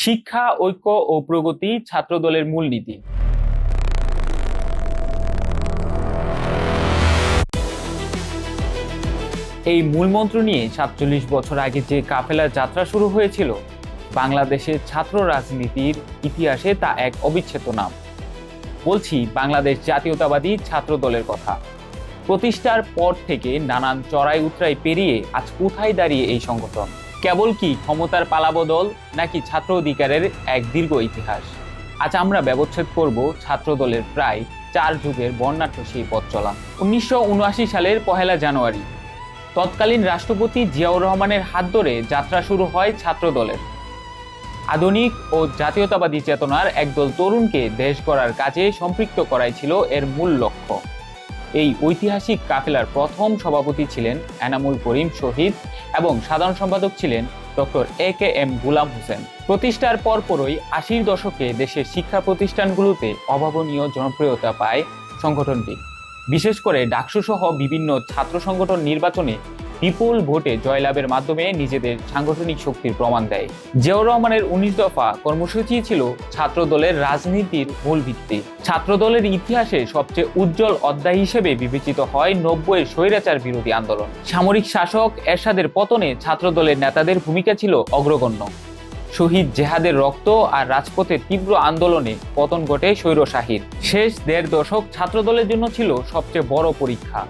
শিক্ষা, ঐক্য ও প্রগতি ছাত্রদলের মূলনীতি। এই মূলমন্ত্র নিয়ে ৪৭ বছর আগে যে কাফেলার যাত্রা শুরু হয়েছিল, বাংলাদেশের ছাত্র রাজনীতির ইতিহাসে তা এক অবিচ্ছেদ্য নাম। বলছি বাংলাদেশ জাতীয়তাবাদী ছাত্র দলের কথা। প্রতিষ্ঠার পর থেকে নানান চড়াই উতরাই পেরিয়ে আজ কোথায় দাঁড়িয়ে এই সংগঠন? কেবল কি ক্ষমতার পালাবদল, নাকি ছাত্র অধিকারের এক দীর্ঘ ইতিহাস? আজ আমরা ব্যবচ্ছেদ করব ছাত্র দলের প্রায় 4 যুগের বর্ণাঢ্য সেই পথ চলা। ১৯৭৯ সালের ১ জানুয়ারি তৎকালীন রাষ্ট্রপতি জিয়াউর রহমানের হাত ধরে যাত্রা শুরু হয় ছাত্র দলের। আধুনিক ও জাতীয়তাবাদী চেতনার একদল তরুণকে দেশ গড়ার কাজে সম্পৃক্ত করাই ছিল এর মূল লক্ষ্য। এই ঐতিহাসিক কাফেলার প্রথম সভাপতি ছিলেন এনামুল করিম শহীদ এবং সাধারণ সম্পাদক ছিলেন ডক্টর AKM গুলাম হোসেন। প্রতিষ্ঠার পরপরই ৮০ দশকে দেশের শিক্ষা প্রতিষ্ঠানগুলোতে অভাবনীয় জনপ্রিয়তা পায় সংগঠনটি। বিশেষ করে ডাকসু সহ বিভিন্ন ছাত্র সংগঠন নির্বাচনে বিপুল ভোটে জয়লাভের মাধ্যমে নিজেদের সাংগঠনিক শক্তির প্রমাণ দেয়। জিয়াউর রহমানের ১৯ দফা কর্মসূচি ছিল ছাত্র দলের রাজনীতির মূল ভিত্তি। ছাত্র দলের ইতিহাসে সবচেয়ে উজ্জ্বল অধ্যায় হিসেবে বিবেচিত হয় ৯০-এর স্বৈরাচার বিরোধী আন্দোলন। সামরিক শাসক এরশাদের পতনে ছাত্র দলের নেতাদের ভূমিকা ছিল অগ্রগণ্য। শহীদ জেহাদের রক্ত আর রাজপথের তীব্র আন্দোলনে পতন ঘটে স্বৈরশাহীর। শেষ ১.৫ দশক ছাত্রদলের জন্য ছিল সবচেয়ে বড় পরীক্ষা।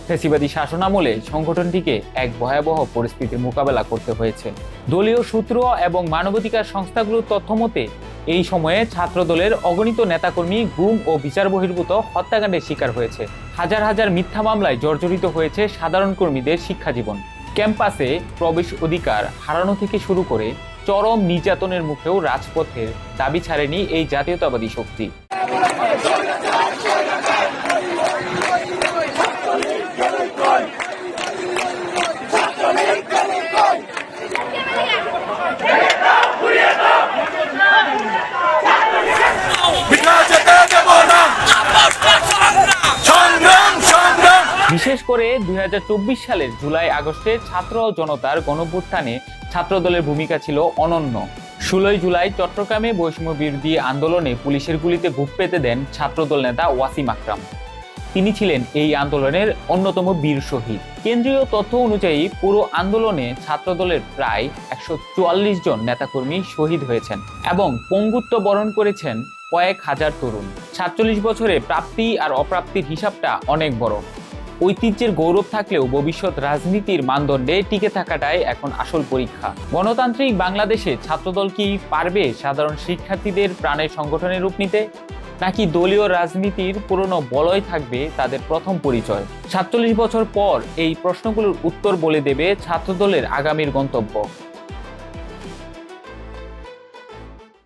ফ্যাসিবাদী শাসনামলে সংগঠনটিকে এক ভয়াবহ পরিস্থিতির মোকাবেলা করতে হয়েছে। দলীয় সূত্র এবং মানবাধিকার সংস্থাগুলোর তথ্য মতে এই সময়ে ছাত্রদলের অগণিত নেতাকর্মী গুম ও বিচার বহির্ভূত হত্যাকাণ্ডের শিকার হয়েছে। হাজার হাজার মিথ্যা মামলায় জর্জরিত হয়েছে সাধারণ কর্মীদের শিক্ষাজীবন। ক্যাম্পাসে প্রবেশ অধিকার হারানো থেকে শুরু করে চরম নির্যাতনের মুখেও রাজপথের দাবি ছাড়েনি এই জাতীয়তাবাদী শক্তি। বিশেষ করে ২০২৪ সালের জুলাই আগস্টে ছাত্র জনতার গণঅভ্যুত্থানে ছাত্রদলের ভূমিকা ছিল অনন্য। ১৬ জুলাই চট্টগ্রামে বৈষম্য বিরোধী আন্দোলনে পুলিশের গুলিতে বুক পেতে দেন ছাত্রদল নেতা ওয়াসিম আকরাম। তিনি ছিলেন এই আন্দোলনের অন্যতম বীর শহীদ। কেন্দ্রীয় তথ্য অনুযায়ী পুরো আন্দোলনে ছাত্রদলের প্রায় ১৪৪ জন নেতাকর্মী শহীদ হয়েছেন এবং পঙ্গুত্ব বরণ করেছেন কয়েক হাজার তরুণ। ৪৭ বছরে প্রাপ্তি আর অপ্রাপ্তির হিসাবটা অনেক বড়। ঐতিহ্যের গৌরব থাকলেও ভবিষ্যৎ রাজনীতির মানদণ্ডে টিকে থাকাটাই এখন আসল পরীক্ষা। গণতান্ত্রিক বাংলাদেশে ছাত্রদল কি পারবে সাধারণ শিক্ষার্থীদের প্রাণের সংগঠনের রূপ নিতে, নাকি দলীয় রাজনীতির পুরনো বলয় থাকবে তাদের প্রথম পরিচয়? ৪৭ বছর পর এই প্রশ্নগুলোর উত্তর বলে দেবে ছাত্রদলের আগামীর গন্তব্য।